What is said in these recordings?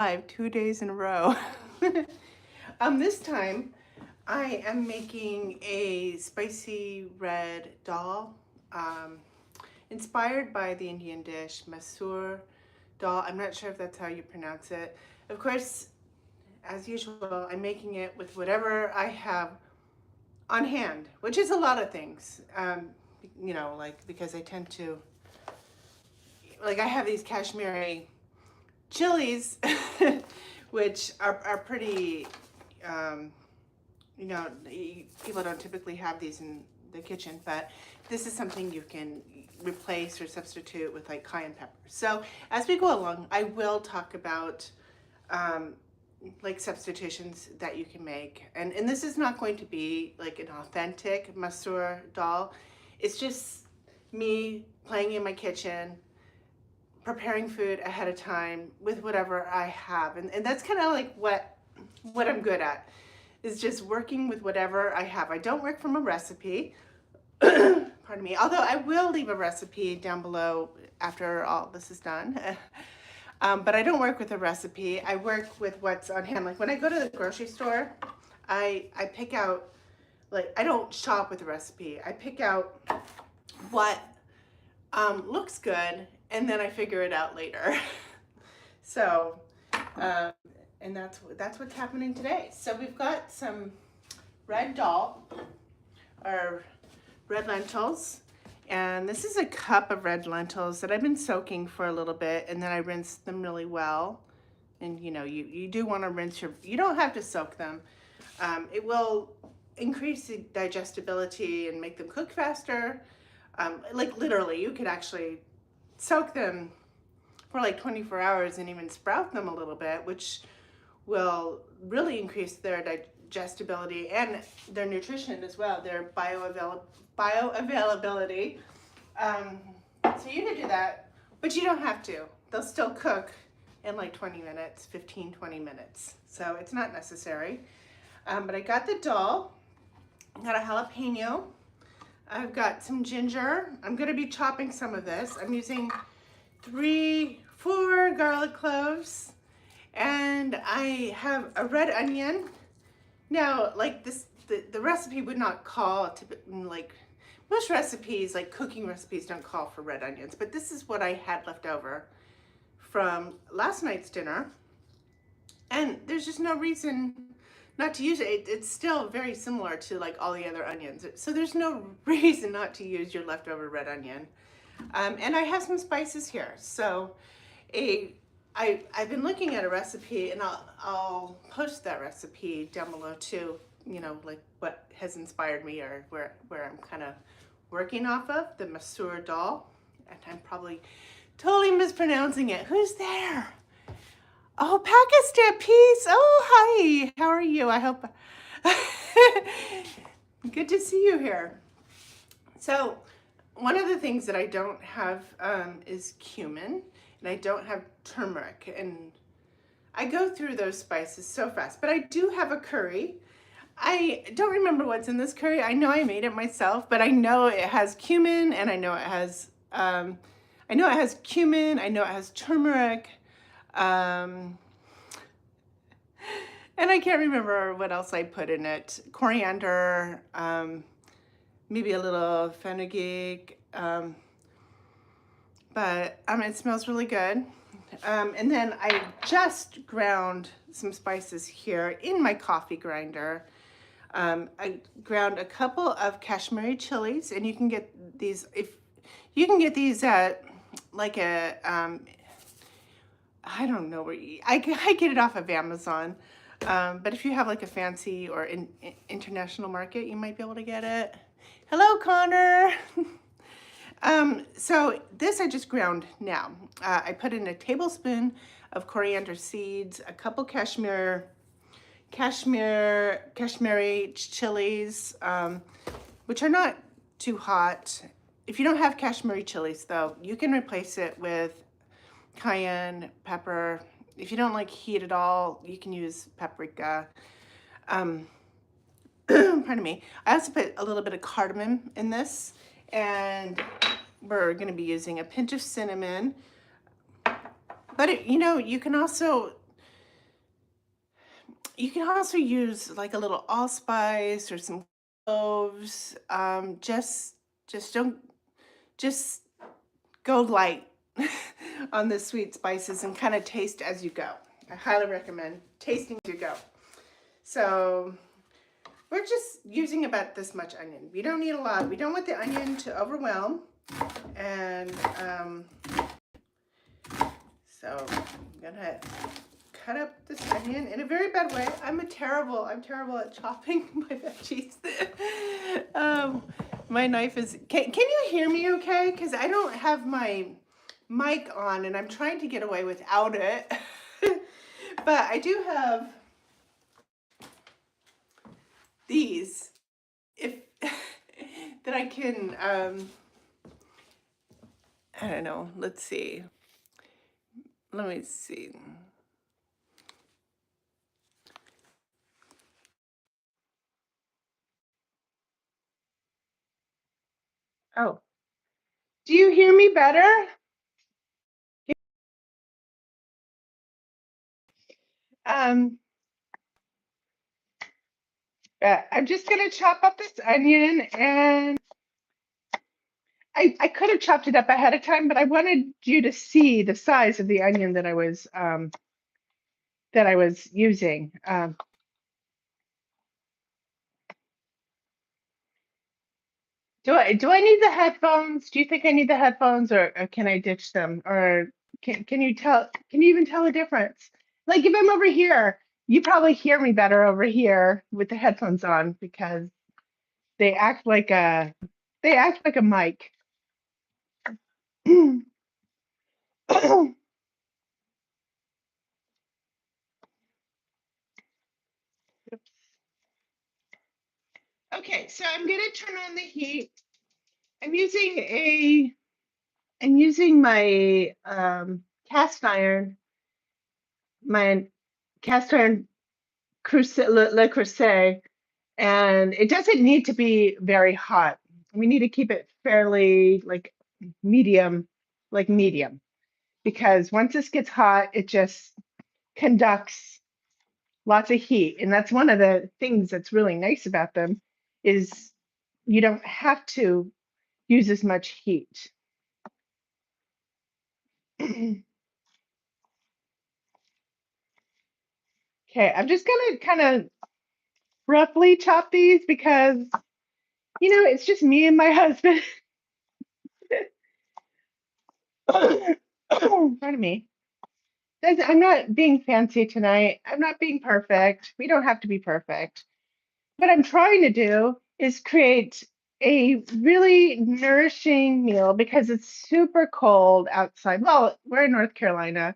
live 2 days in a row. This time I am making a spicy red dal, inspired by the Indian dish Masoor dal. I'm not sure if that's how you pronounce it. Of course, as usual, I'm making it with whatever I have on hand, which is a lot of things. Because I tend to, I have these Kashmiri chilies, which are pretty, people don't typically have these in the kitchen, but this is something you can replace or substitute with like cayenne pepper. So as we go along, I will talk about substitutions that you can make. And this is not going to be like an authentic Masoor dal. It's just me playing in my kitchen, preparing food ahead of time with whatever I have. And that's kind of like what I'm good at, is just working with whatever I have. I don't work from a recipe, pardon me, although I will leave a recipe down below after all this is done. But I don't work with a recipe. I work with what's on hand. Like when I go to the grocery store, I pick out, I don't shop with a recipe. I pick out what looks good, and then I figure it out later. So, and that's what's happening today. So we've got some red dal, or red lentils, and this is a cup of red lentils that I've been soaking for a little bit, and then I rinsed them really well. And you do want to rinse you don't have to soak them. It will increase the digestibility and make them cook faster. Literally, you could actually soak them for 24 hours and even sprout them a little bit, which will really increase their digestibility and their nutrition as well, their bioavailability. So you could do that, but you don't have to. They'll still cook in 20 minutes, 15, 20 minutes. So it's not necessary. But I got the dal, I got a jalapeno, I've got some ginger. I'm gonna be chopping some of this. I'm using 4 garlic cloves, and I have a red onion. Now, the recipe would not call to, most recipes, cooking recipes, don't call for red onions, but this is what I had left over from last night's dinner, and there's just no reason not to use it. It's still very similar to all the other onions, so there's no reason not to use your leftover red onion. And I have some spices here. So I've been looking at a recipe, and I'll post that recipe down below too, what has inspired me, or where I'm kind of working off of, the Masoor dal. And I'm probably totally mispronouncing it. Who's there? Oh, Pakistan Peace. Oh, hi. How are you? I hope. Good to see you here. So one of the things that I don't have is cumin, and I don't have turmeric. And I go through those spices so fast, but I do have a curry. I don't remember what's in this curry. I know I made it myself, but I know it has cumin, and I know it has cumin. I know it has turmeric. And I can't remember what else I put in it. Coriander, maybe a little fenugreek, but it smells really good. And then I just ground some spices here in my coffee grinder. I ground a couple of Kashmiri chilies, and you can get these at I don't know where I get it off of Amazon. But if you have a fancy or international market, you might be able to get it. Hello, Connor. So this I just ground now. I put in a tablespoon of coriander seeds, a couple Kashmiri chilies, which are not too hot. If you don't have Kashmiri chilies, though, you can replace it with cayenne pepper. If you don't like heat at all, you can use paprika. Pardon me. I also put a little bit of cardamom in this, and we're going to be using a pinch of cinnamon. But you can also you can also use like a little allspice or some cloves. Just don't just go light on the sweet spices and kind of taste as you go. I highly recommend tasting as you go. So we're just using about this much onion. We don't need a lot. We don't want the onion to overwhelm. And so I'm gonna cut up this onion in a very bad way. I'm terrible at chopping my veggies. My knife is, can you hear me okay? Because I don't have my mic on and I'm trying to get away without it. But I do have these, if that I can, I don't know, let's see. Let me see. Oh, do you hear me better? Um, I'm just gonna chop up this onion, and I could have chopped it up ahead of time, but I wanted you to see the size of the onion that I was using. Do I need the headphones? Do you think I need the headphones, or can I ditch them? Or can you even tell a difference? Like if I'm over here, you probably hear me better over here with the headphones on because they act like a they act like a mic. Okay, so I'm gonna turn on the heat. I'm using a I'm using my my cast iron le creuset, and it doesn't need to be very hot. We need to keep it fairly medium, medium, because once this gets hot, it just conducts lots of heat, and that's one of the things that's really nice about them is you don't have to use as much heat. Okay, I'm just gonna kind of roughly chop these because it's just me and my husband. Pardon me. I'm not being fancy tonight. I'm not being perfect. We don't have to be perfect. What I'm trying to do is create a really nourishing meal because it's super cold outside. Well, we're in North Carolina,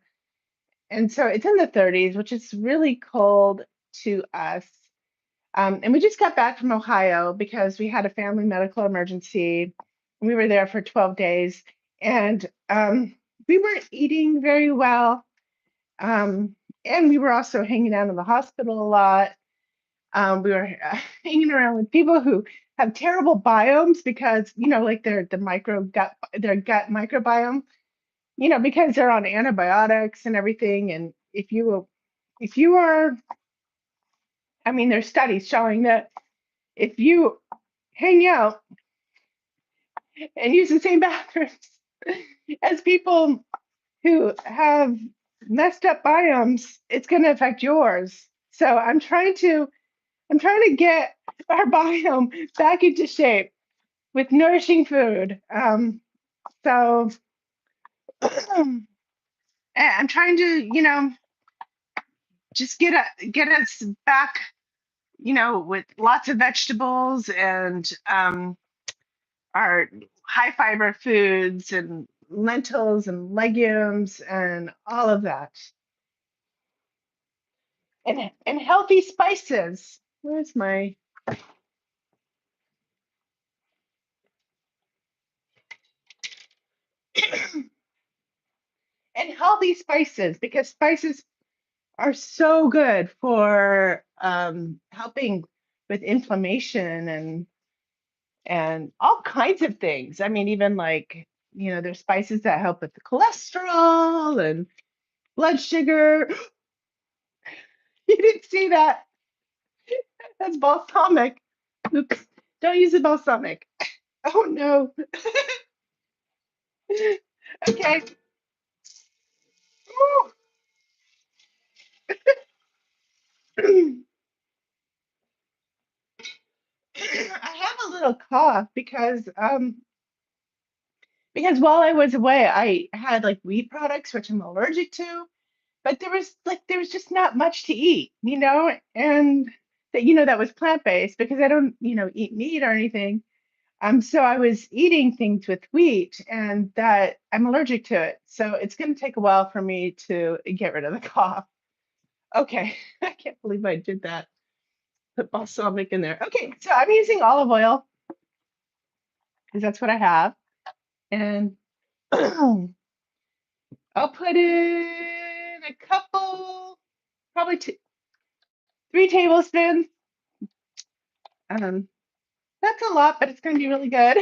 and so it's in the 30s, which is really cold to us. And we just got back from Ohio because we had a family medical emergency. We were there for 12 days, and we weren't eating very well. And we were also hanging out in the hospital a lot. We were hanging around with people who have terrible biomes because, like their gut microbiome, because they're on antibiotics and everything. And if you are, I mean, there's studies showing that if you hang out and use the same bathrooms as people who have messed up biomes, it's going to affect yours. So I'm trying to get our biome back into shape with nourishing food. So I'm trying to, just get us back, with lots of vegetables and our high fiber foods and lentils and legumes and all of that. And healthy spices. Where's my and healthy spices, because spices are so good for helping with inflammation and all kinds of things. I mean, even there's spices that help with the cholesterol and blood sugar. You didn't see see that. That's balsamic. Oops. Don't use the balsamic. Oh no. Okay. I have a little cough because while I was away, I had like wheat products, which I'm allergic to, but there was just not much to eat, and that was plant-based because I don't, eat meat or anything. So I was eating things with wheat and that I'm allergic to it. So it's going to take a while for me to get rid of the cough. Okay. I can't believe I did that. Put balsamic in there. Okay. So I'm using olive oil because that's what I have. And I'll put in a couple, probably 3 tablespoons. Um, that's a lot, but it's going to be really good.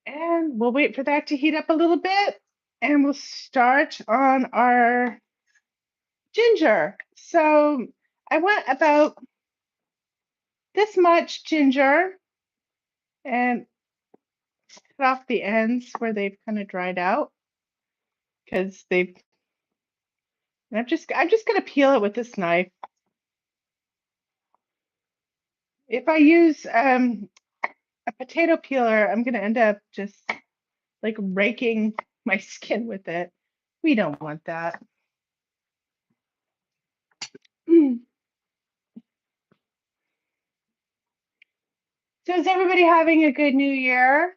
And we'll wait for that to heat up a little bit. And we'll start on our ginger. So I want about this much ginger and cut off the ends where they've kind of dried out because they've. I'm just gonna peel it with this knife. If I use a potato peeler, I'm gonna end up just like raking my skin with it. We don't want that. So is everybody having a good new year?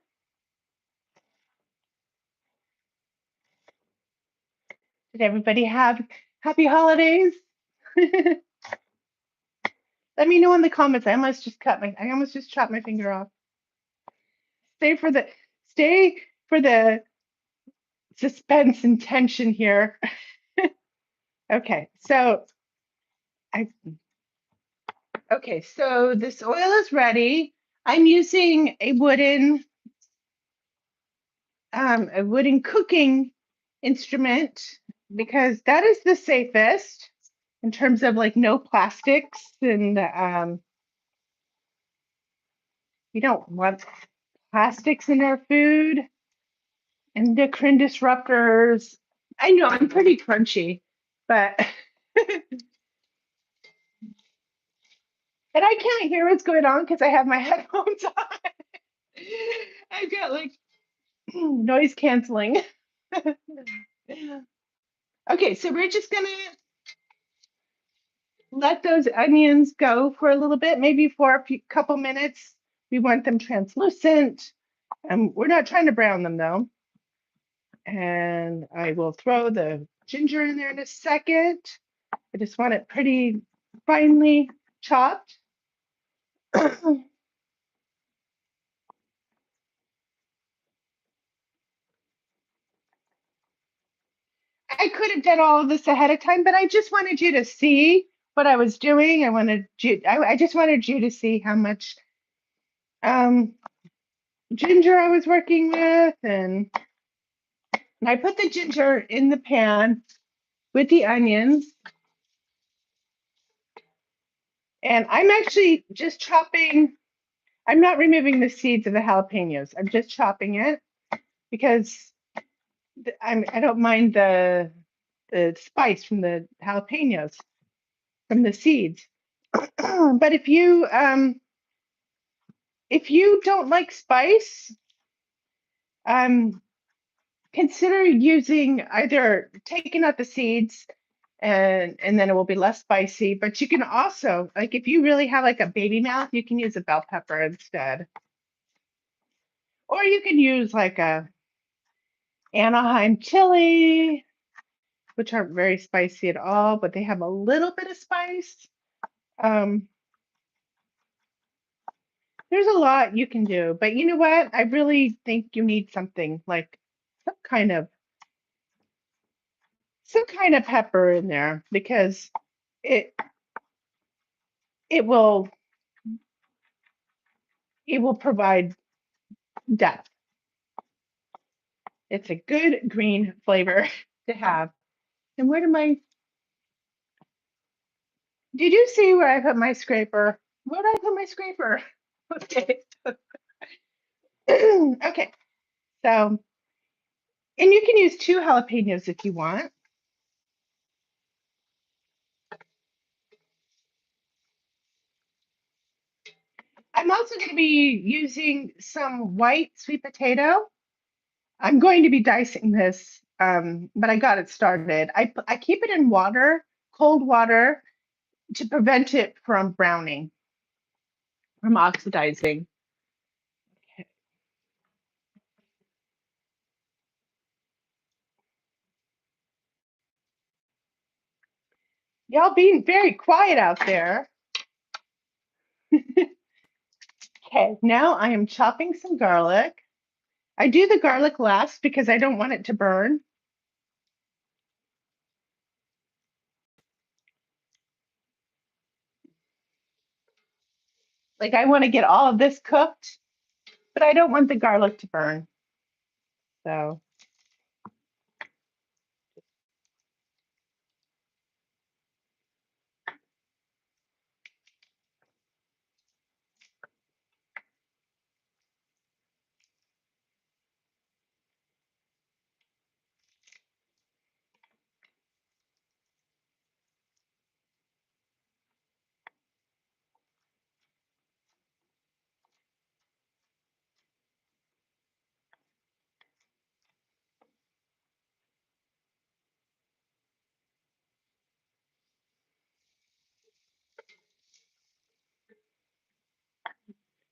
Did everybody have happy holidays? Let me know in the comments. I almost just chopped my finger off. Stay for the stay for the suspense and tension here. Okay, so I so this oil is ready. I'm using a wooden cooking instrument because that is the safest in terms of like no plastics and you don't want plastics in our food. Endocrine disruptors. I know I'm pretty crunchy, but and I can't hear what's going on because I have my headphones on. I've got like noise canceling. Okay, so we're just gonna let those onions go for a little bit, maybe for couple minutes. We want them translucent. We're not trying to brown them though. And I will throw the ginger in there in a second. I just want it pretty finely chopped. I could have done all of this ahead of time, but I just wanted you to see what I was doing. I just wanted you to see how much um, ginger I was working with, and I put the ginger in the pan with the onions, and I'm actually just chopping. I'm not removing the seeds of the jalapenos. I'm just chopping it because I don't mind the spice from the jalapenos from the seeds. But if you don't like spice, um, consider using either taking out the seeds and then it will be less spicy. But you can also like if you really have like a baby mouth, you can use a bell pepper instead, or you can use like a Anaheim chili, which aren't very spicy at all, but they have a little bit of spice. Um, there's a lot you can do, but you know what? I really think you need something like some kind of some kind of pepper in there because it it will it will provide depth. It's a good green flavor to have. And where did you see where I put my scraper? Where did I put my scraper? Okay. Okay. So, and you can use 2 jalapenos if you want. I'm also going to be using some white sweet potato. I'm going to be dicing this, but I got it started. I keep it in water, cold water, to prevent it from browning, from oxidizing. Y'all being very quiet out there. Okay, now I am chopping some garlic. I do the garlic last because I don't want it to burn. Like I want to get all of this cooked, but I don't want the garlic to burn. So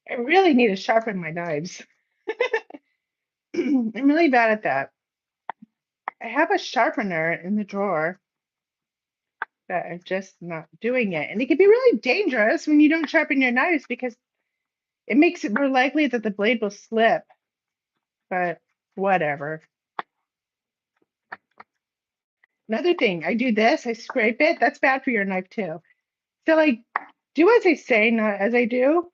I really need to sharpen my knives. I'm really bad at that. I have a sharpener in the drawer, but I'm just not doing it. And it can be really dangerous when you don't sharpen your knives because it makes it more likely that the blade will slip. But whatever. Another thing, I do this, I scrape it. That's bad for your knife too. So like do as I say, not as I do.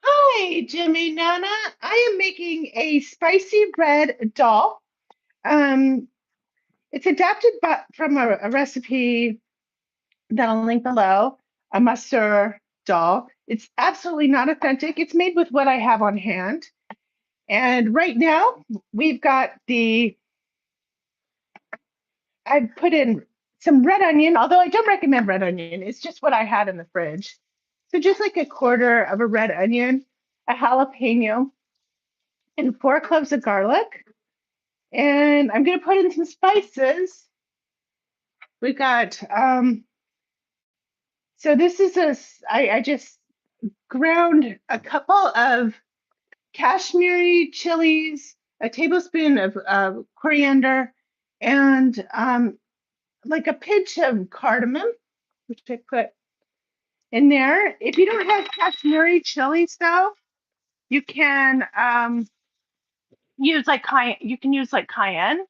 Hi, Jimmy Nana. I am making a spicy red dal. Um, it's adapted from a recipe that I'll link below, a masoor dal. It's absolutely not authentic. It's made with what I have on hand. And right now, we've got I put in some red onion, although I don't recommend red onion. It's just what I had in the fridge. So just like a quarter of a red onion, a jalapeno, and 4 cloves of garlic. And I'm going to put in some spices. We got, so this is I just ground a couple of Kashmiri chilies, a tablespoon of coriander, and like a pinch of cardamom, which I put in there. If you don't have Kashmiri chilies, though, you can use like cayenne. You can use like cayenne.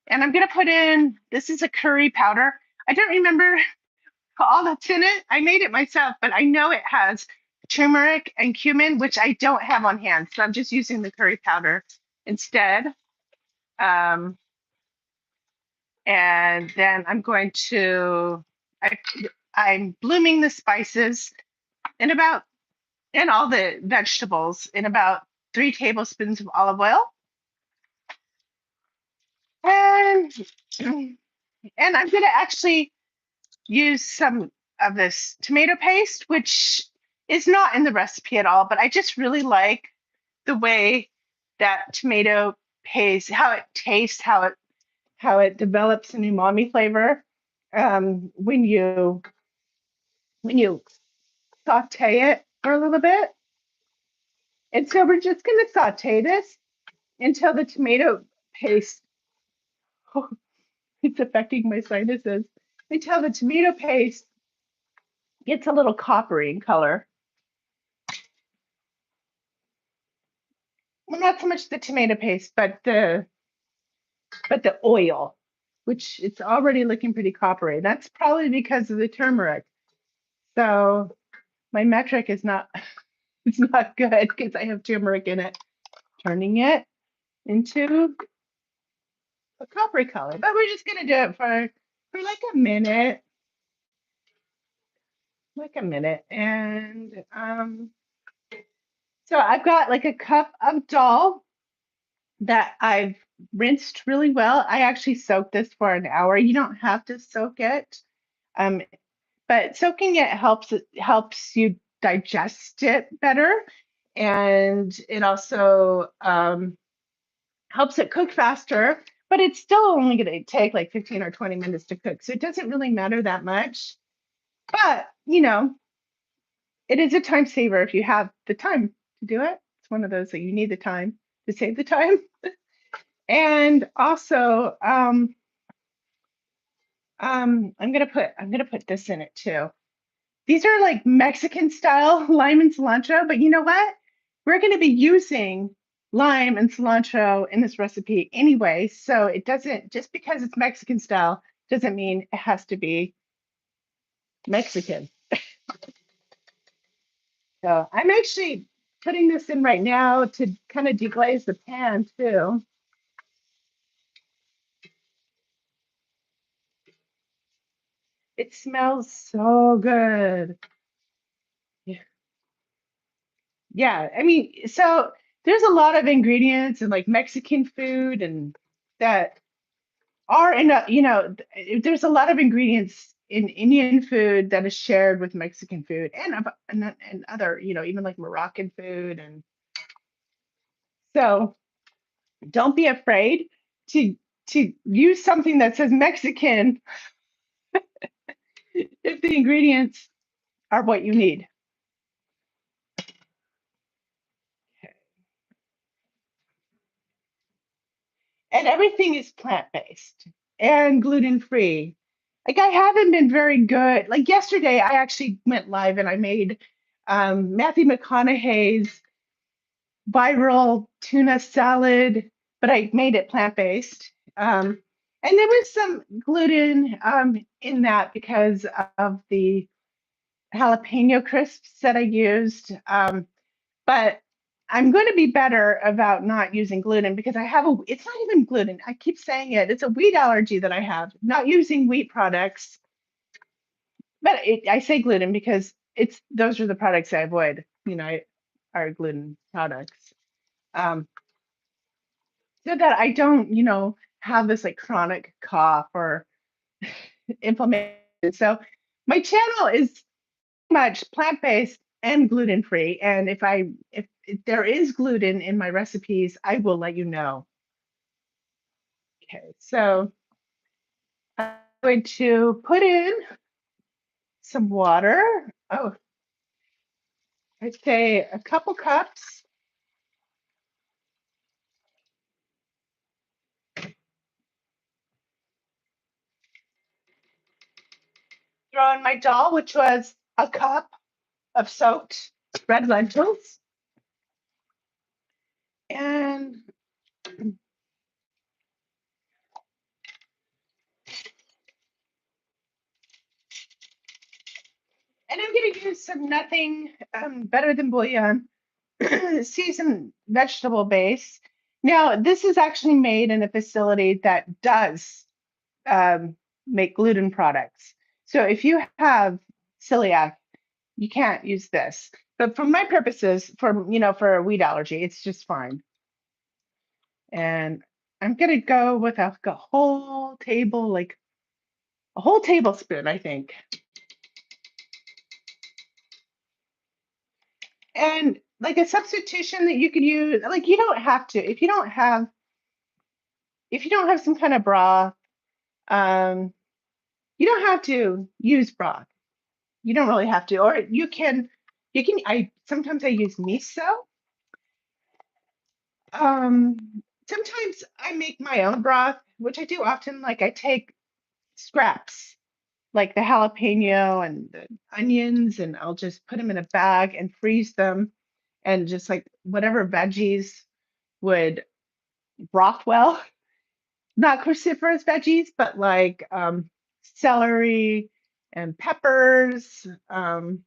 And I'm gonna put in. This is a curry powder. I don't remember all that's in it. I made it myself, but I know it has turmeric and cumin, which I don't have on hand. So I'm just using the curry powder instead. Um, and then I'm going to, I, I'm blooming the spices in about, and all the vegetables in about 3 tablespoons of olive oil. And, and I'm going to actually use some of this tomato paste, which is not in the recipe at all, but I just really like the way that tomato paste, how it tastes, how it develops an umami flavor when you saute it for a little bit. And so we're just going to saute this until the tomato paste. Oh, it's affecting my sinuses. Until the tomato paste gets a little coppery in color. Well, not so much the tomato paste, but the oil. which it's already looking pretty coppery. That's probably because of the turmeric. So my metric is not, it's not good because I have turmeric in it, turning it into a coppery color. But we're just gonna do it for like a minute. And so I've got like a cup of dal that I've rinsed really well. I actually soaked this for an hour. You don't have to soak it, um, but soaking it helps you digest it better, and it also helps it cook faster. But it's still only going to take like 15 or 20 minutes to cook, so it doesn't really matter that much. But it is a time saver if you have the time to do it. It's one of those that you need the time to save the time. And also, I'm gonna put this in it too. These are like Mexican style lime and cilantro, but you know what? We're gonna be using lime and cilantro in this recipe anyway, so it doesn't just because it's Mexican style doesn't mean it has to be Mexican. So I'm actually putting this in right now to kind of deglaze the pan too. It smells so good. Yeah. Yeah, I mean, so there's a lot of ingredients in like Mexican food and that are in there's a lot of ingredients in Indian food that is shared with Mexican food and other, even like Moroccan food. And so don't be afraid to use something that says Mexican if the ingredients are what you need. And everything is plant-based and gluten-free. Like I haven't been very good. Like yesterday, I actually went live and I made Matthew McConaughey's viral tuna salad, but I made it plant-based. And there was some gluten in that because of the jalapeno crisps that I used. But I'm going to be better about not using gluten because it's not even gluten. I keep saying it. It's a wheat allergy that I have, not using wheat products. But I say gluten because those are the products I avoid, are gluten products. Um, so that I don't, have this like chronic cough or inflammation. So my channel is much plant-based and gluten-free. And if there is gluten in my recipes, I will let you know. Okay, so I'm going to put in some water. Oh, I'd say a couple cups. Throw in my dal, which was a cup of soaked red lentils. And I'm going to use some nothing better than bouillon, seasoned vegetable base. Now, this is actually made in a facility that does um, make gluten products. So if you have celiac, you can't use this. But for my purposes, for a wheat allergy, it's just fine. And I'm gonna go with a whole table, like a whole tablespoon, I think. And like a substitution that you could use, like you don't have to, if you don't have some kind of broth, um, you don't have to use broth. You don't really have to, or I sometimes I use miso. Um, Sometimes I make my own broth, which I do often. Like I take scraps, like the jalapeno and the onions, and I'll just put them in a bag and freeze them, and just like whatever veggies would broth well, not cruciferous veggies, but like celery and peppers, um,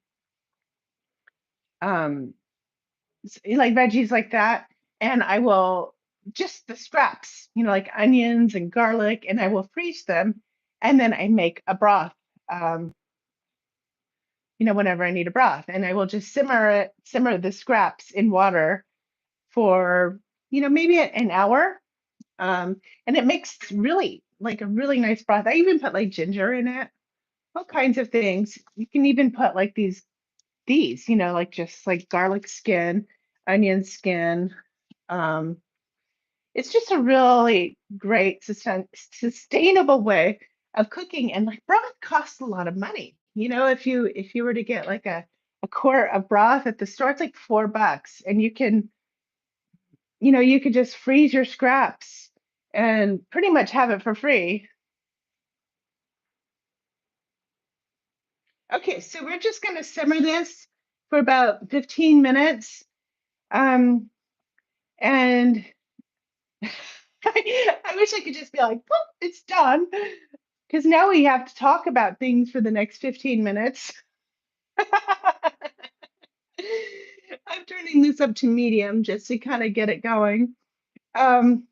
like veggies like that. And I will just the scraps, like onions and garlic, and I will freeze them. And then I make a broth, um, whenever I need a broth. And I will just simmer the scraps in water for, maybe an hour. And it makes really like a really nice broth. I even put like ginger in it, all kinds of things. You can even put like these, like just like garlic skin, onion skin. Um, it's just a really great sustainable way of cooking. And like broth costs a lot of money. If you were to get like a quart of broth at the store, it's like $4, and you could just freeze your scraps and pretty much have it for free. Okay, so we're just going to simmer this for about 15 minutes. Um, and I wish I could just be like, "Poof, it's done." Because now we have to talk about things for the next 15 minutes. I'm turning this up to medium just to kind of get it going. Um,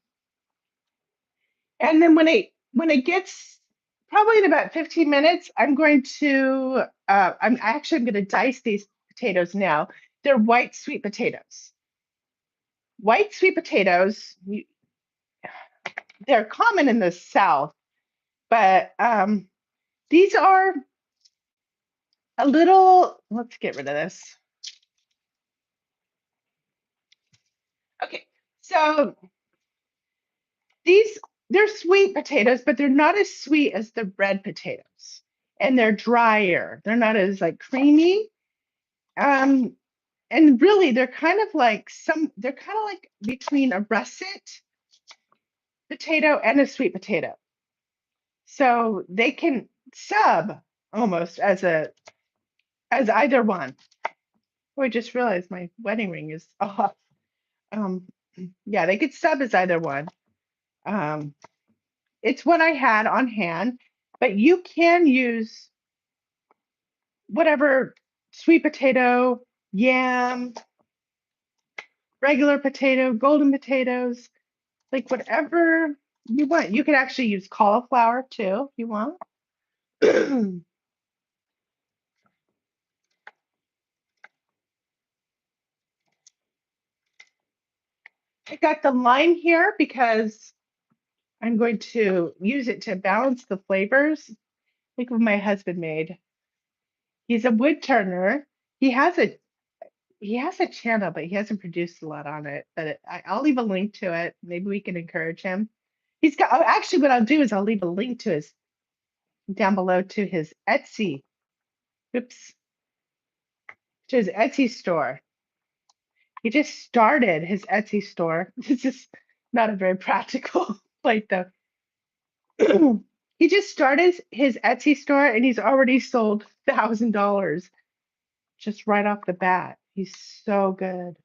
and then when it gets probably in about 15 minutes, I'm going to I'm going to dice these potatoes now. They're white sweet potatoes. White sweet potatoes, they're common in the South, but these are a little, let's get rid of this. Okay, so these, they're sweet potatoes, but they're not as sweet as the red potatoes. And they're drier. They're not as like creamy. Um, and really they're kind of like between a russet potato and a sweet potato. So they can sub almost as either one. Oh, I just realized my wedding ring is off. Um, yeah, they could sub as either one. Um, it's what I had on hand, but you can use whatever sweet potato, yam, regular potato, golden potatoes, like whatever you want. You could actually use cauliflower too if you want. I got the lime here because I'm going to use it to balance the flavors. Like what my husband made. He's a wood turner. He has a he has a channel, but he hasn't produced a lot on it. But I'll leave a link to it. Maybe we can encourage him. He's got. Oh, actually, what I'll do is I'll leave a link to his down below to his Etsy. Oops, to his Etsy store. He just started his Etsy store. This is not a very practical plate though. He just started his Etsy store and he's already sold $1,000 just right off the bat. He's so good.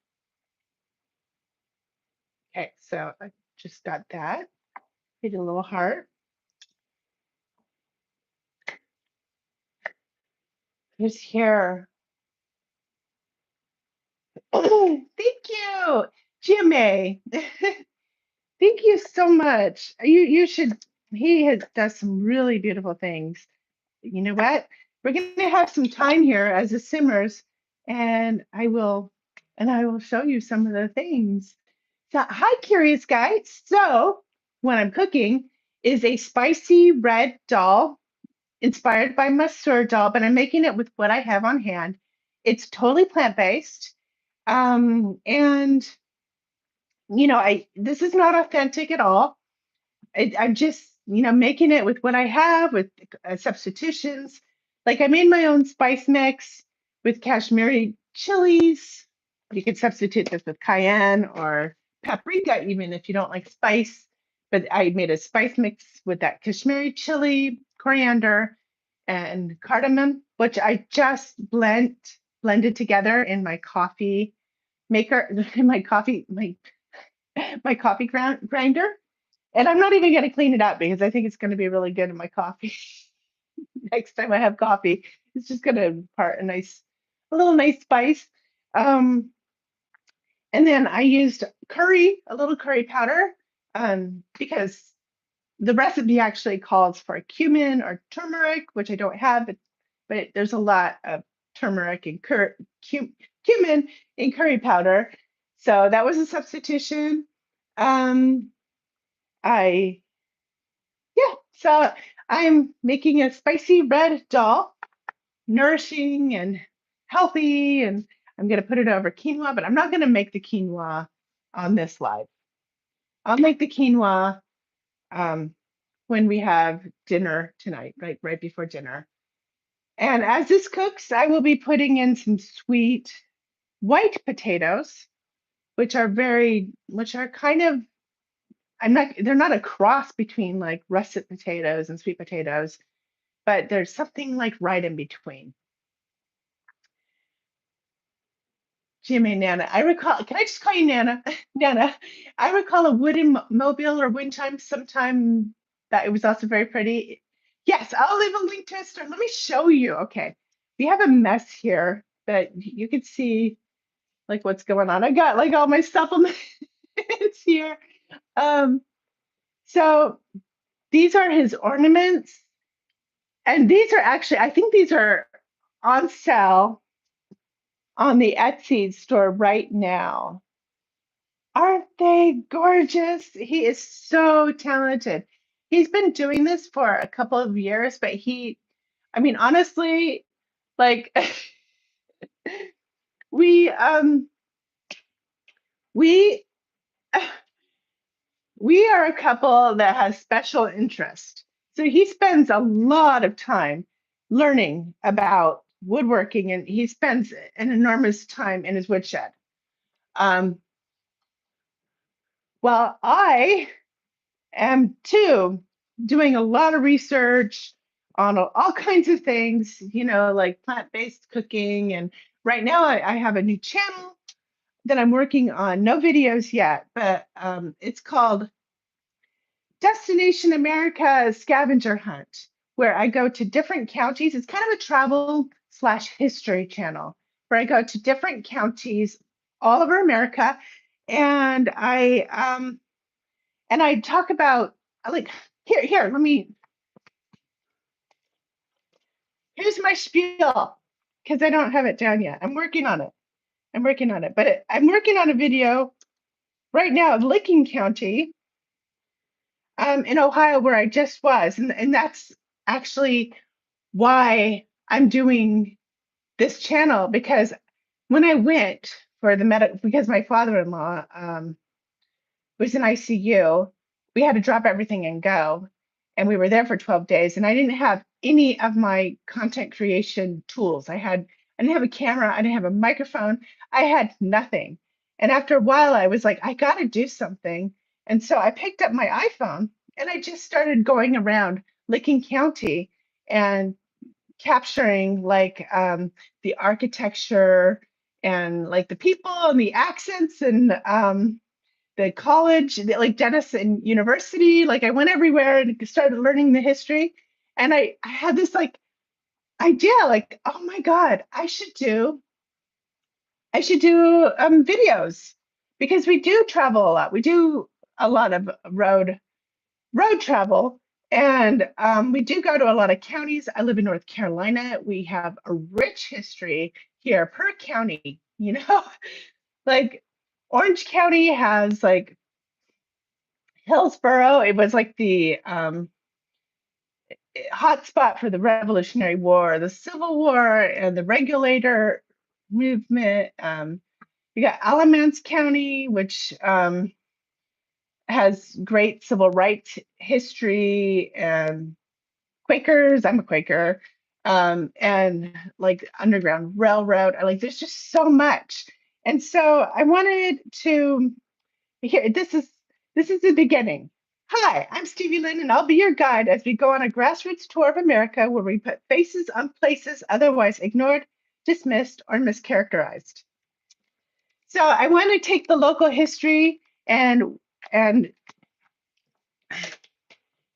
Okay, so I just got that. Made a little heart. Here's here. Oh, thank you, GMA. Thank you so much. You should. He has does some really beautiful things. You know what? We're gonna have some time here as it simmers, and I will show you some of the things. So, hi, curious guy. So, what I'm cooking is a spicy red dal inspired by Masoor dal, but I'm making it with what I have on hand. It's totally plant-based. And I this is not authentic at all. I'm just, making it with what I have with substitutions. Like I made my own spice mix with Kashmiri chilies. You could substitute this with cayenne or paprika, even if you don't like spice. But I made a spice mix with that Kashmiri chili, coriander, and cardamom, which I just blended together in my coffee maker, in my coffee grinder. And I'm not even going to clean it up because I think it's going to be really good in my coffee. Next time I have coffee, it's just going to impart a little nice spice. Um, and then I used a little curry powder, because the recipe actually calls for cumin or turmeric, which I don't have, but there's a lot of turmeric and cumin in curry powder. So that was a substitution. Um, I Yeah, so I'm making a spicy red dal, nourishing and healthy, and I'm gonna put it over quinoa, but I'm not gonna make the quinoa on this live. I'll make the quinoa um, when we have dinner tonight, right before dinner. And as this cooks, I will be putting in some sweet white potatoes, which are kind of, they're not a cross between like russet potatoes and sweet potatoes, but there's something like right in between. Jimmy Nana, I recall, can I just call you Nana? Nana, I recall a wooden mobile or wind chime sometime that it was also very pretty. Yes, I'll leave a link to a store. Let me show you. Okay. We have a mess here that you can see like what's going on. I got like all my supplements here. Um, so these are his ornaments, and these are actually, I think these are on sale on the Etsy store right now. Aren't they gorgeous? He is so talented. He's been doing this for a couple of years, but I mean, honestly, like we we we are a couple that has special interest. So he spends a lot of time learning about woodworking, and he spends an enormous time in his woodshed. Um, well, I am too doing a lot of research on all kinds of things, like plant-based cooking. And right now I have a new channel that I'm working on. No videos yet, but it's called Destination America Scavenger Hunt, where I go to different counties. It's kind of a travel slash history channel where I go to different counties all over America, and I talk about, like, here, here's my spiel because I don't have it down yet. I'm working on it. But I'm working on a video right now of Licking County, in Ohio, where I just was, and that's actually why I'm doing this channel, because when I went for the because my father-in-law was in ICU, we had to drop everything and go. And we were there for 12 days. And I didn't have any of my content creation tools. I didn't have a camera, I didn't have a microphone, I had nothing. And after a while, I was like, I gotta do something. And so I picked up my iPhone and I just started going around Licking County and capturing like the architecture and like the people and the accents and the college, like Denison University. Like I went everywhere and started learning the history. And I had this like idea, like, oh my God, I should do videos, because we do travel a lot. We do a lot of road travel. And we do go to a lot of counties. I live in North Carolina. We have a rich history here per county, like Orange County has like Hillsborough. It was like the hot spot for the Revolutionary War, the Civil War, and the regulator movement. You got Alamance County, which has great civil rights history, and Quakers. I'm a Quaker. And like Underground Railroad. There's just so much. And so I wanted to here, this is the beginning. Hi, I'm Stevie Lynn, and I'll be your guide as we go on a grassroots tour of America where we put faces on places otherwise ignored, dismissed, or mischaracterized. So I want to take the local history and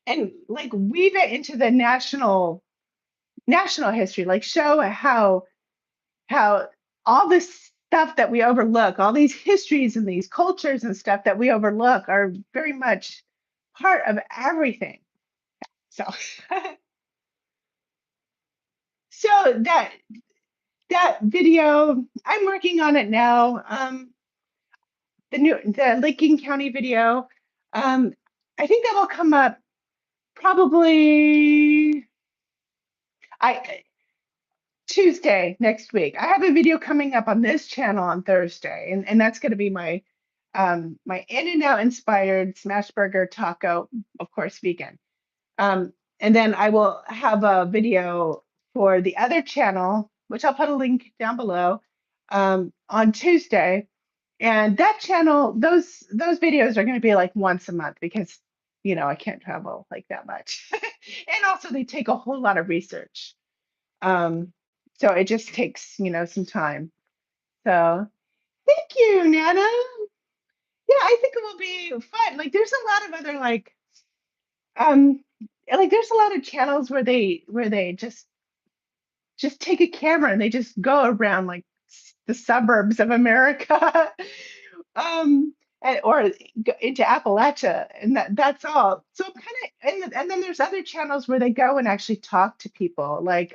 and like weave it into the national history, like show how all this stuff that we overlook, all these histories and these cultures and stuff that we overlook are very much part of everything. So so that video, I'm working on it now. The Licking County video. I think that will come up probably I Tuesday next week. I have a video coming up on this channel on Thursday, and that's going to be my In and Out inspired smash burger taco, of course, vegan. And then I will have a video for the other channel, which I'll put a link down below, on Tuesday. And that channel, those videos are going to be like once a month because I can't travel like that much. And also they take a whole lot of research. Um, so it just takes, some time. So thank you, Nana. Yeah, I think it will be fun. Like there's a lot of other um there's a lot of channels where they just take a camera and they just go around like the suburbs of America. Or go into Appalachia, and that's all. So kind of, and then there's other channels where they go and actually talk to people, like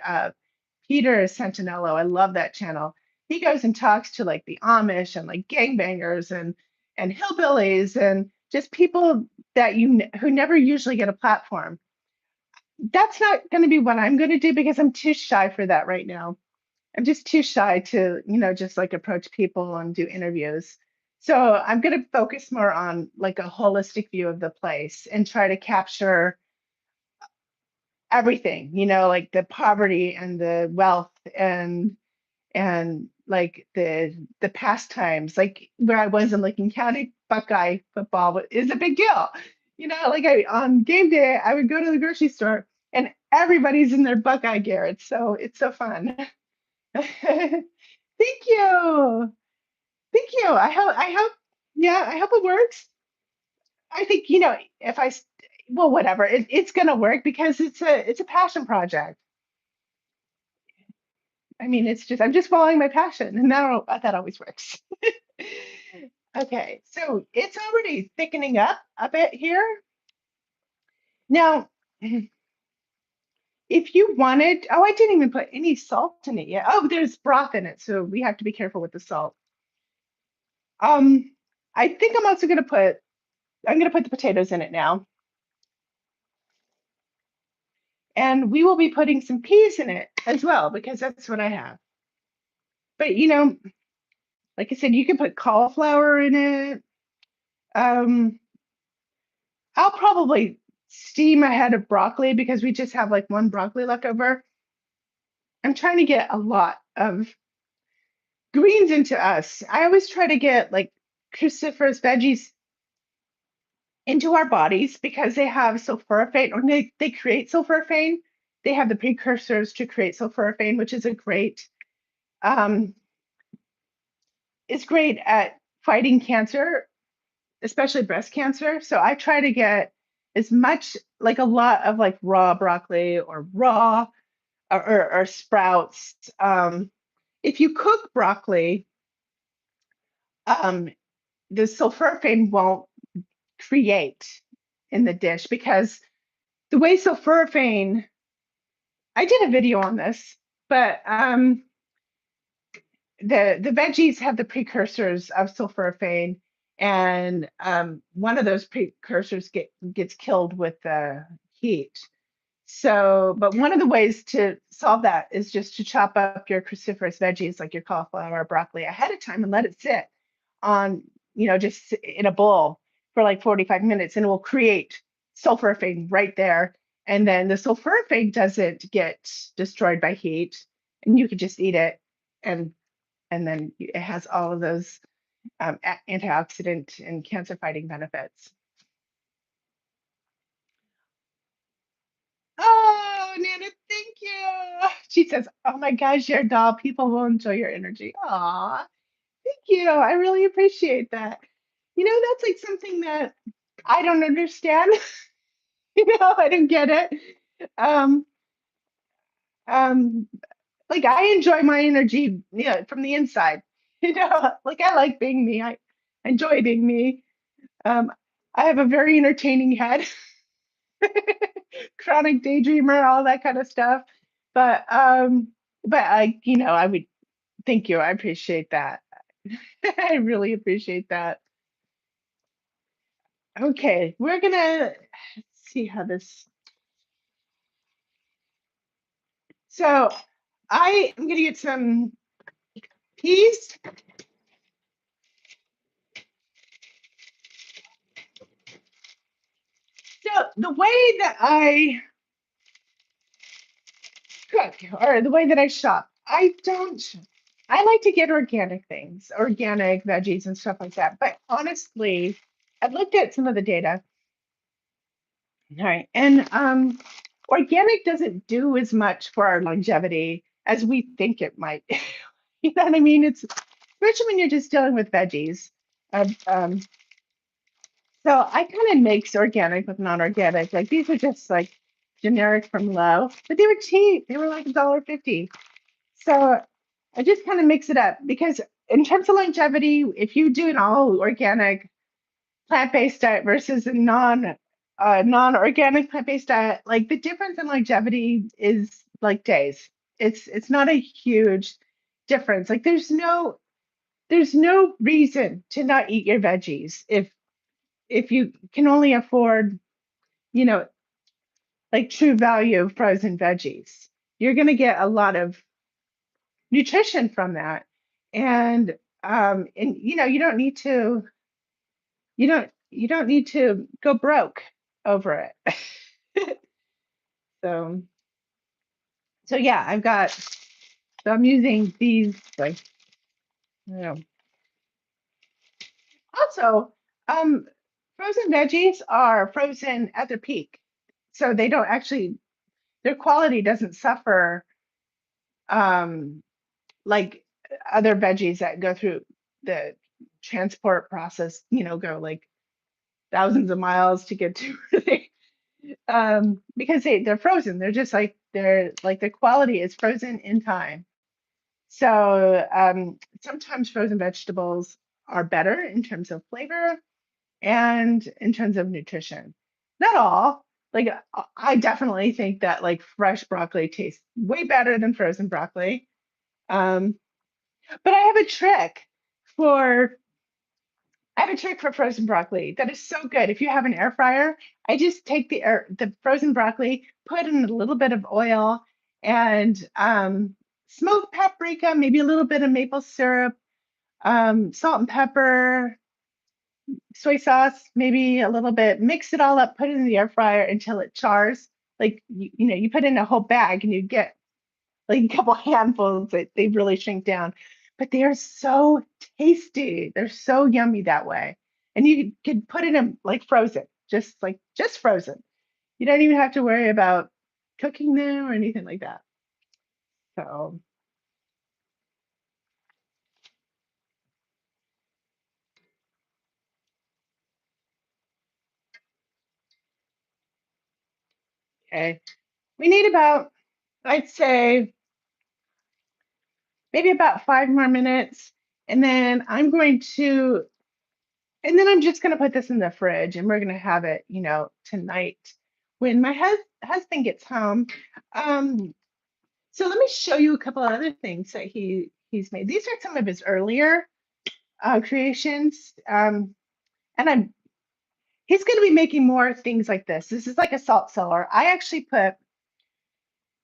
Peter Santinello. I love that channel. He goes and talks to like the Amish and like gangbangers and hillbillies and just people that who never usually get a platform. That's not going to be what I'm going to do because I'm too shy for that right now. I'm just too shy to, just like approach people and do interviews. So I'm going to focus more on like a holistic view of the place and try to capture everything, like the poverty and the wealth and like the pastimes, like where I was in Licking County, Buckeye football is a big deal. Like on game day, I would go to the grocery store and everybody's in their Buckeye gear. It's so fun. Thank you. Thank you. I hope, yeah, I hope it works. I think, if well, whatever, it's gonna work because it's a passion project. I mean, I'm just following my passion, and that always works. Okay, so it's already thickening up a bit here. Now, if you wanted, oh, I didn't even put any salt in it yet. Oh, there's broth in it, so we have to be careful with the salt. Um, I think I'm gonna put the potatoes in it now. And we will be putting some peas in it as well because that's what I have. But like I said, you can put cauliflower in it. Um, I'll probably steam a head of broccoli because we just have like one broccoli left over. I'm trying to get a lot of greens into us. I always try to get like cruciferous veggies into our bodies because they have sulforaphane or they create sulforaphane. They have the precursors to create sulforaphane, which is um, it's great at fighting cancer, especially breast cancer. So I try to get as much, like a lot of like raw broccoli or raw or sprouts. If you cook broccoli, um, the sulforaphane won't create in the dish because the way sulforaphane, I did a video on this, but the veggies have the precursors of sulforaphane, and one of those precursors gets killed with the heat. So, but one of the ways to solve that is just to chop up your cruciferous veggies like your cauliflower or broccoli ahead of time and let it sit on, just in a bowl for like 45 minutes, and it will create sulforaphane right there. And then the sulforaphane doesn't get destroyed by heat, and you can just eat it. And then it has all of those antioxidant and cancer fighting benefits. Oh, Nana, thank you. She says, "Oh my gosh, your doll, people will enjoy your energy." Aw, thank you. I really appreciate that. That's like something that I don't understand. I didn't get it. Um, like I enjoy my energy, from the inside. Like I like being me. I enjoy being me. Um, I have a very entertaining head, chronic daydreamer, all that kind of stuff. But I would thank you. I appreciate that. I really appreciate that. Okay, we're gonna see how this. So I am gonna get some peas. So the way that I cook or the way that I shop, I don't. I like to get organic things, organic veggies and stuff like that. But honestly, I've looked at some of the data. All right, and organic doesn't do as much for our longevity as we think it might. You know what I mean? It's especially when you're just dealing with veggies. Um, um, so I kind of mix organic with non-organic. Like these are just like generic from Low, but they were cheap. They were like $1.50. So I just kind of mix it up because in terms of longevity, if you do an all organic plant-based diet versus a non-organic plant-based diet, like the difference in longevity is like days. It's not a huge difference. Like there's no reason to not eat your veggies if you can only afford, you know, like true value frozen veggies. You're going to get a lot of nutrition from that. And you don't need to go broke over it. So yeah, I'm using these like you know. Also, um frozen veggies are frozen at their peak. So they don't actually their quality doesn't suffer um like other veggies that go through the transport process, go like thousands of miles to get to where they because they're frozen. They're like their quality is frozen in time. So sometimes frozen vegetables are better in terms of flavor and in terms of nutrition. Not all. Like I definitely think that like fresh broccoli tastes way better than frozen broccoli. Um, but for I have a trick for frozen broccoli that is so good. If you have an air fryer, I just take the frozen broccoli, put in a little bit of oil and smoked paprika, maybe a little bit of maple syrup, salt and pepper, soy sauce, maybe a little bit, mix it all up, put it in the air fryer until it chars. Like you put in a whole bag and you get like a couple handfuls that they really shrink down. But they are so tasty. They're so yummy that way. And you can put it in like frozen, just frozen. You don't even have to worry about cooking them or anything like that. So, okay. We need about, I'd say, maybe about 5 more minutes. And then I'm just going to put this in the fridge and we're going to have it, tonight when my husband gets home. Um, so let me show you a couple of other things that he's made. These are some of his earlier creations. And he's going to be making more things like this. This is like a salt cellar. I actually put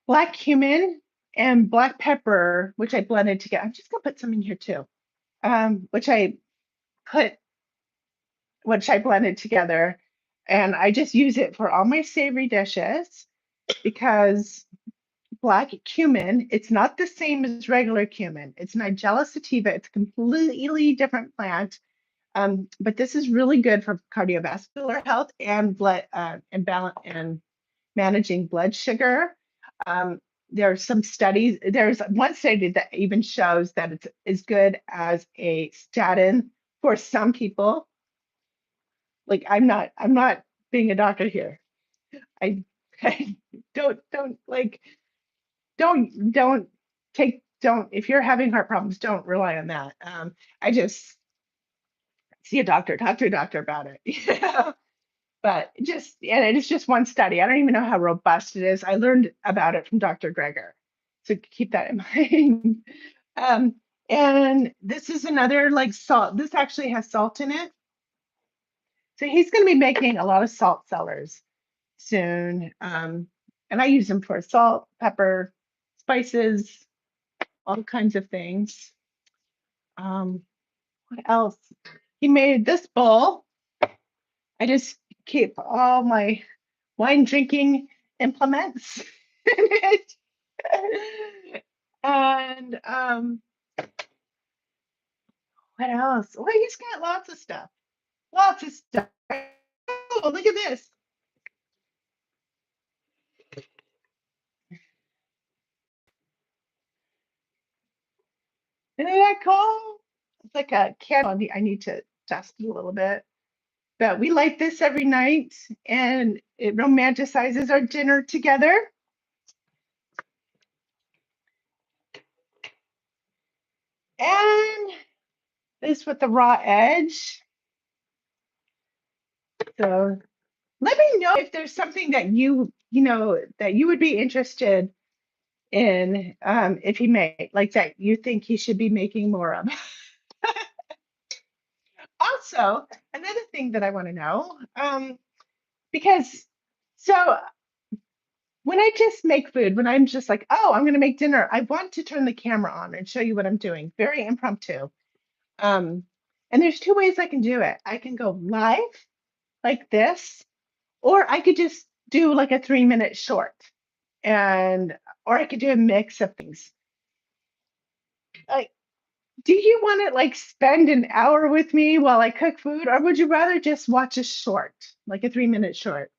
black cumin and black pepper, which I blended together. I'm just going to put some in here too, which put I blended together. And I just use it for all my savory dishes because black cumin, it's not the same as regular cumin. It's Nigella sativa. It's a completely different plant. But this is really good for cardiovascular health and blood and balance and managing blood sugar. Um, there are some studies. There's one study that even shows that it's as good as a statin for some people. Like I'm not being a doctor here, I, I don't like, don't don't, if you're having heart problems, don't rely on that. I just see a doctor about it. But just, and it is just one study. I don't even know how robust it is. I learned about it from Dr. Greger. So keep that in mind. Um, and this is another like salt. This actually has salt in it. So he's going to be making a lot of salt cellars soon. And I use them for salt, pepper, spices, all kinds of things. What else? He made this bowl. I just keep all my wine drinking implements in it. And what else? Well, he's got lots of stuff. Lots of stuff. Oh, look at this. Isn't that cool? It's like a candle. I need to dust it a little bit. But we light this every night and it romanticizes our dinner together. And this with the raw edge. So let me know if there's something that that you would be interested in, if he made, like that you think he should be making more of. Also, another thing that I want to know, because so when I just make food, when I'm just like, oh, I'm going to make dinner, I want to turn the camera on and show you what I'm doing. Very impromptu. Um, and there's two ways I can do it. I can go live like this, or I could just do like a 3-minute short, and or I could do a mix of things. Like, do you want to like spend an hour with me while I cook food, or would you rather just watch a short, like a 3-minute short?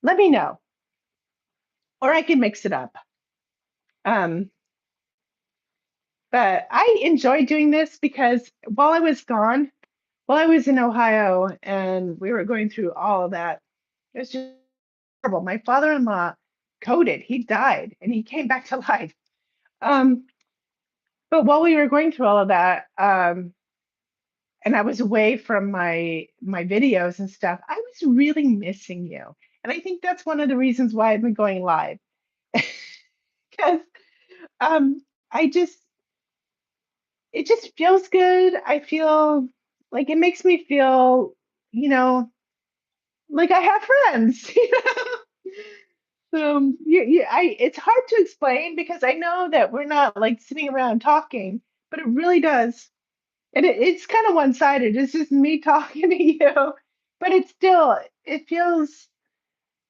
Let me know, or I can mix it up. Um, but I enjoy doing this because while I was gone, while I was in Ohio and we were going through all of that, it was just horrible. My father-in-law coded, he died and he came back to life. Um, but while we were going through all of that, and I was away from my videos and stuff, I was really missing you. And I think that's one of the reasons why I've been going live. Because um, I just it just feels good. I feel like it makes me feel, you know, like I have friends. It's hard to explain because I know that we're not like sitting around talking, but it really does. And it's kind of one-sided. It's just me talking to you, but it feels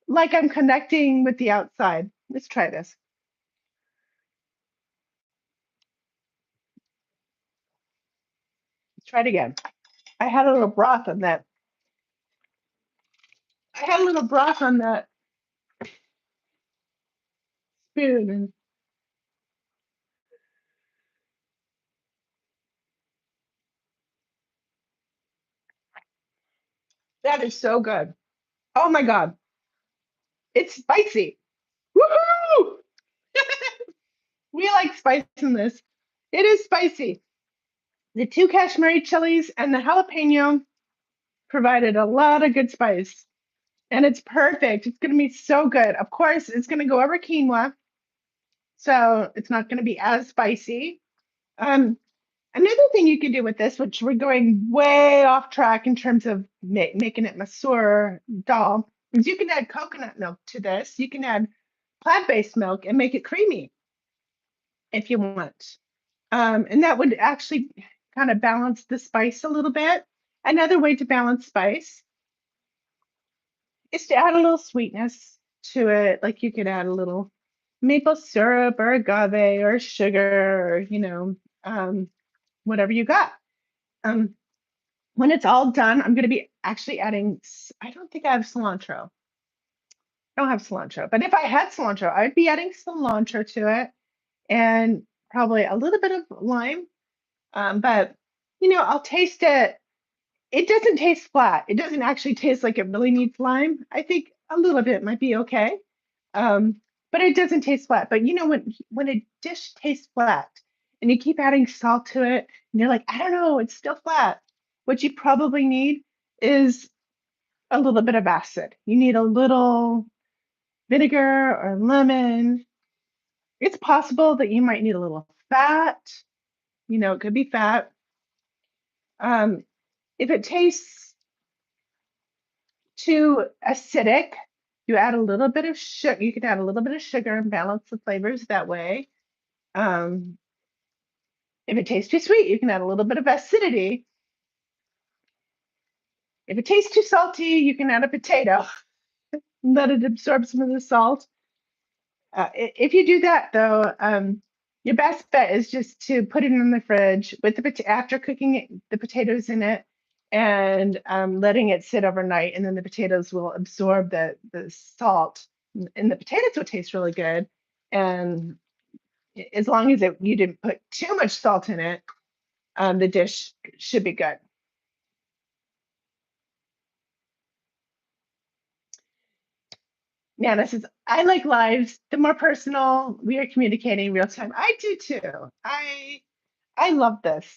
like I'm connecting with the outside. Let's try this. Let's try it again. I had a little broth on that. I had a little broth on that spoon, and that is so good. Oh my God. It's spicy. Woohoo! We like spice in this. It is spicy. The two Kashmiri chilies and the jalapeno provided a lot of good spice. And it's perfect. It's going to be so good. Of course, it's going to go over quinoa, so it's not going to be as spicy. Um, Another thing you can do with this, which we're going way off track in terms of making it masoor dal, is you can add coconut milk to this. You can add plant-based milk and make it creamy if you want. And that would actually kind of balance the spice a little bit. Another way to balance spice is to add a little sweetness to it. Like you could add a little maple syrup or agave or sugar or, whatever you got. Um, when it's all done, I'm going to be actually adding, I don't think I have cilantro. I don't have cilantro, but if I had cilantro, I'd be adding cilantro to it and probably a little bit of lime. But I'll taste it. It doesn't taste flat. It doesn't actually taste like it really needs lime. I think a little bit might be okay. Um, but it doesn't taste flat. But you know, when a dish tastes flat and you keep adding salt to it, and you're like, I don't know, it's still flat. What you probably need is a little bit of acid. You need a little vinegar or lemon. It's possible that you might need a little fat. You know, it could be fat. Um, if it tastes too acidic, you add a little bit of sugar. You can add a little bit of sugar and balance the flavors that way. Um, if it tastes too sweet, you can add a little bit of acidity. If it tastes too salty, you can add a potato and let it absorb some of the salt. If you do that, though, your best bet is just to put it in the fridge with after cooking the potatoes in it and letting it sit overnight, and then the potatoes will absorb the salt, and the potatoes will taste really good. And as long as you didn't put too much salt in it, the dish should be good. Nana says, I like lives. The more personal we are communicating real time. I do too. I love this.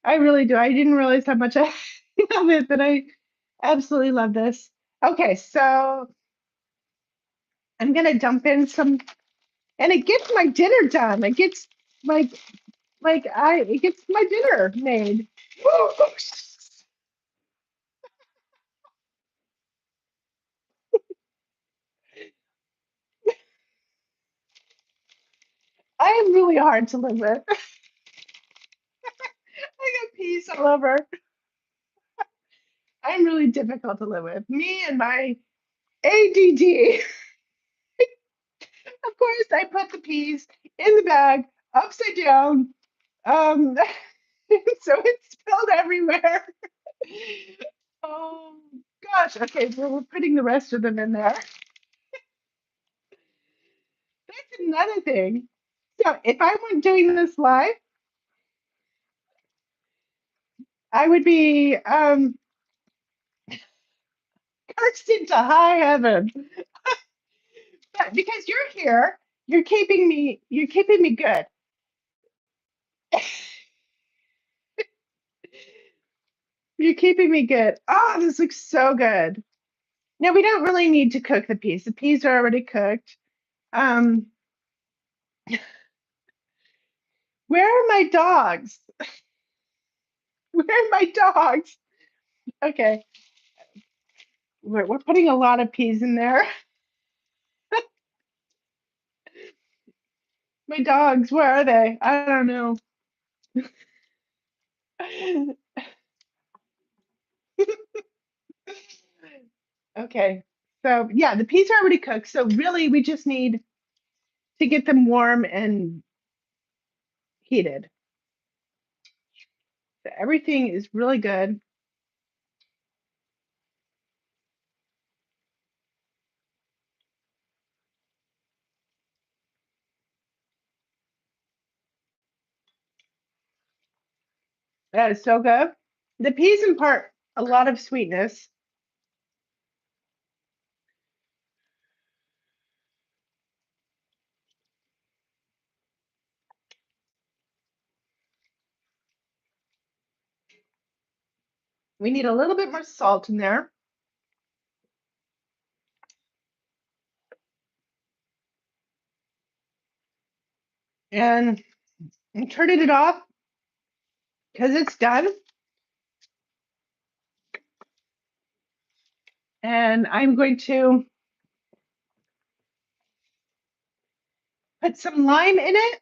I really do. I didn't realize how much I love it, but I absolutely love this. Okay, so I'm gonna dump in some, and it gets my dinner done. It gets it gets my dinner made. I am really hard to live with. I got peas all over. I'm really difficult to live with. Me and my ADD. Of course, I put the peas in the bag upside down. Um, so it's spilled everywhere. Oh gosh. Okay, well, we're putting the rest of them in there. That's another thing. So if I weren't doing this live, I would be cursed into high heaven. But because you're here, you're keeping me good. You're keeping me good. Oh, this looks so good. Now we don't really need to cook the peas. The peas are already cooked. Um, where are my dogs? Where are my dogs? Okay, we're putting a lot of peas in there. My dogs, where are they? I don't know. Okay, so yeah, the peas are already cooked. So really, we just need to get them warm and heated. So everything is really good. That is so good. The peas impart a lot of sweetness. We need a little bit more salt in there. And I'm turning it off because it's done. And I'm going to put some lime in it.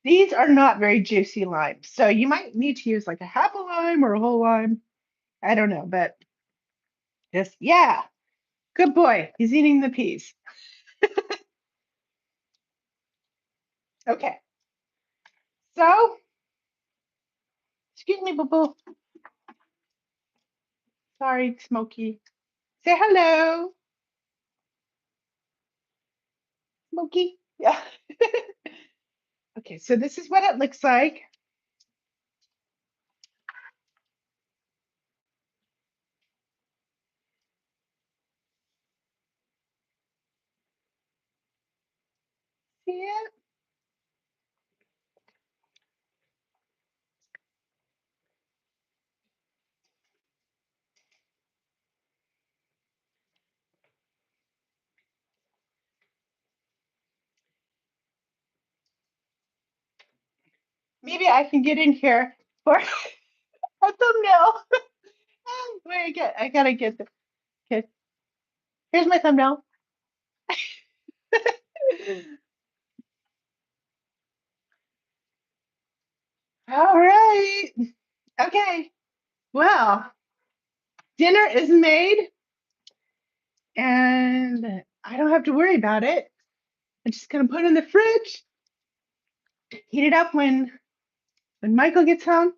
These are not very juicy limes, so you might need to use like a half a lime or a whole lime. I don't know, but just, yeah, good boy. He's eating the peas. Okay, so, excuse me, boo boo. Sorry, Smokey. Say hello, Smokey. Yeah. Okay, so this is what it looks like. See it? Maybe I can get in here for a thumbnail. Wait, I gotta get the. Okay, here's my thumbnail. All right. Okay. Well, dinner is made, and I don't have to worry about it. I'm just gonna put it in the fridge, heat it up when Michael gets home,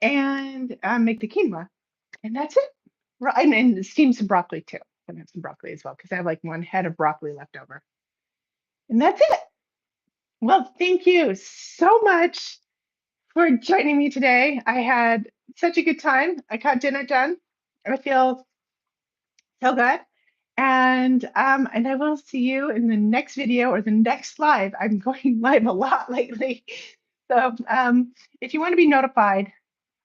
and make the quinoa, and that's it. Right, and steam some broccoli too. I'm gonna have some broccoli as well because I have like one head of broccoli left over, and that's it. Well, thank you so much for joining me today. I had such a good time. I got dinner done. I feel so good. And I will see you in the next video or the next live. I'm going live a lot lately. So if you want to be notified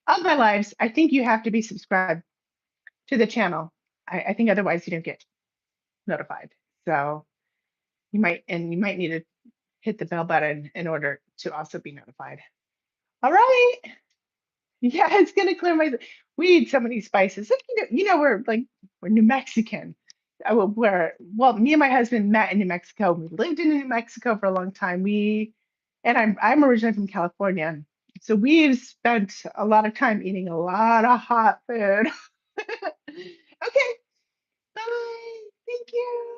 of my lives, I think you have to be subscribed to the channel. I think otherwise you don't get notified. So you might need to hit the bell button in order to also be notified. All right. Yeah, it's gonna clear my. We eat so many spices. Like, we're New Mexican. Well, me and my husband met in New Mexico. We lived in New Mexico for a long time. And I'm originally from California, so we've spent a lot of time eating a lot of hot food. Okay, bye. Thank you.